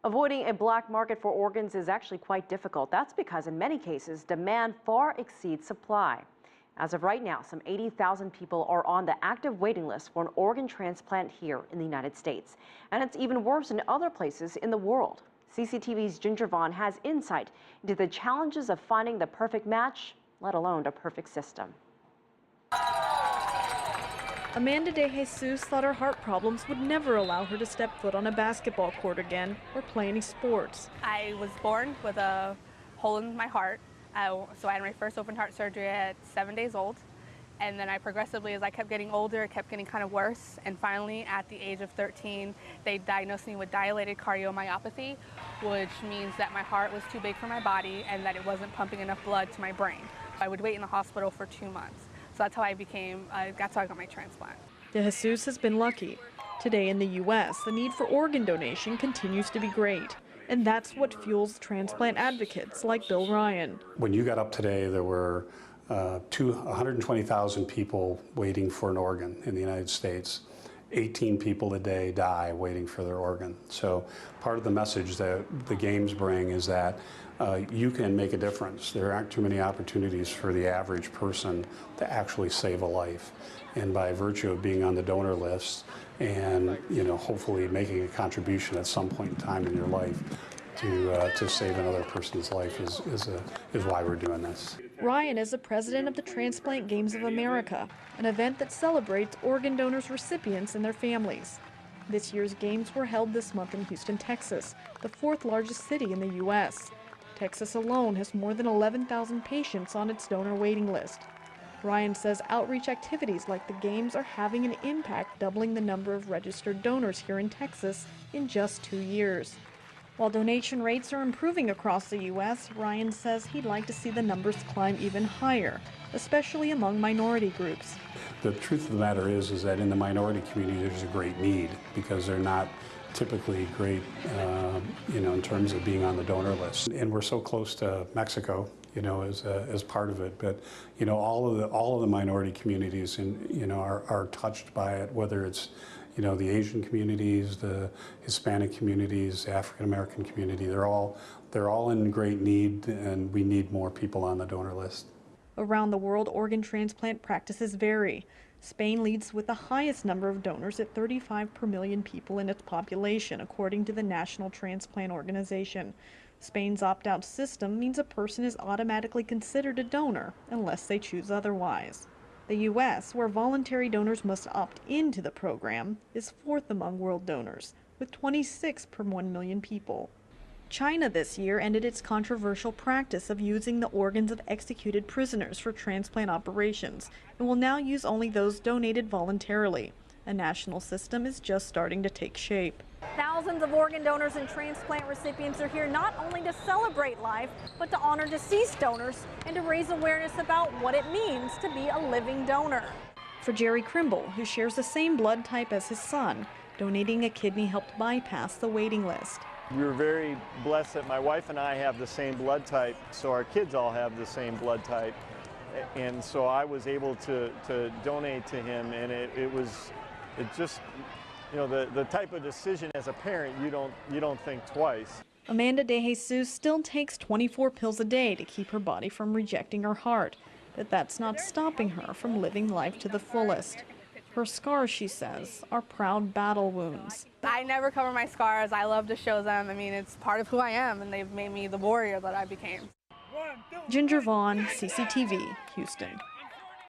Avoiding a black market for organs is actually quite difficult. That's because in many cases, demand far exceeds supply. As of right now, some 80,000 people are on the active waiting list for an organ transplant here in the United States. And it's even worse in other places in the world. CCTV's Ginger Vaughn has insight into the challenges of finding the perfect match, let alone the perfect system. Amanda De Jesus thought her heart problems would never allow her to step foot on a basketball court again or play any sports. I was born with a hole in my heart, so I had my first open heart surgery at 7 days old. And then I progressively, as I kept getting older, it kept getting kind of worse. And finally, at the age of 13, they diagnosed me with dilated cardiomyopathy, which means that my heart was too big for my body and that it wasn't pumping enough blood to my brain. I would wait in the hospital for 2 months. So that's how I that's how I got my transplant. De Jesus has been lucky. Today in the U.S., the need for organ donation continues to be great. And that's what fuels transplant advocates like Bill Ryan. When you got up today, there were 120,000 people waiting for an organ in the United States. 18 people a day die waiting for their organ. So part of the message that the games bring is that you can make a difference. There aren't too many opportunities for the average person to actually save a life. And by virtue of being on the donor list and hopefully making a contribution at some point in time in your life to save another person's life is why we're doing this. Ryan is the president of the Transplant Games of America, an event that celebrates organ donors' recipients and their families. This year's games were held this month in Houston, Texas, the fourth largest city in the U.S. Texas alone has more than 11,000 patients on its donor waiting list. Ryan says outreach activities like the games are having an impact, doubling the number of registered donors here in Texas in just 2 years. While donation rates are improving across the U.S., Ryan says he'd like to see the numbers climb even higher, especially among minority groups. The truth of the matter is that in the minority community there's a great need because they're not typically great, in terms of being on the donor list. And we're so close to Mexico, as part of it. But all of the minority communities, are touched by it, whether it's the Asian communities, the Hispanic communities, the African American community. They're all in great need, and we need more people on the donor list. Around the world, organ transplant practices vary. Spain leads with the highest number of donors at 35 per million people in its population, according to the National Transplant Organization. Spain's opt-out system means a person is automatically considered a donor unless they choose otherwise. The U.S., where voluntary donors must opt into the program, is fourth among world donors, with 26 per 1 million people. China this year ended its controversial practice of using the organs of executed prisoners for transplant operations and will now use only those donated voluntarily. A national system is just starting to take shape. Thousands of organ donors and transplant recipients are here not only to celebrate life, but to honor deceased donors and to raise awareness about what it means to be a living donor. For Jerry Krimble, who shares the same blood type as his son, donating a kidney helped bypass the waiting list. We were very blessed that my wife and I have the same blood type, so our kids all have the same blood type. And so I was able to donate to him, and the type of decision as a parent you don't think twice. Amanda De Jesus still takes 24 pills a day to keep her body from rejecting her heart, but that's not stopping her from living life to the fullest. Her scars, she says, are proud battle wounds. I never cover my scars. I love to show them. I mean, it's part of who I am, and they've made me the warrior that I became. Ginger Vaughn, CCTV, Houston.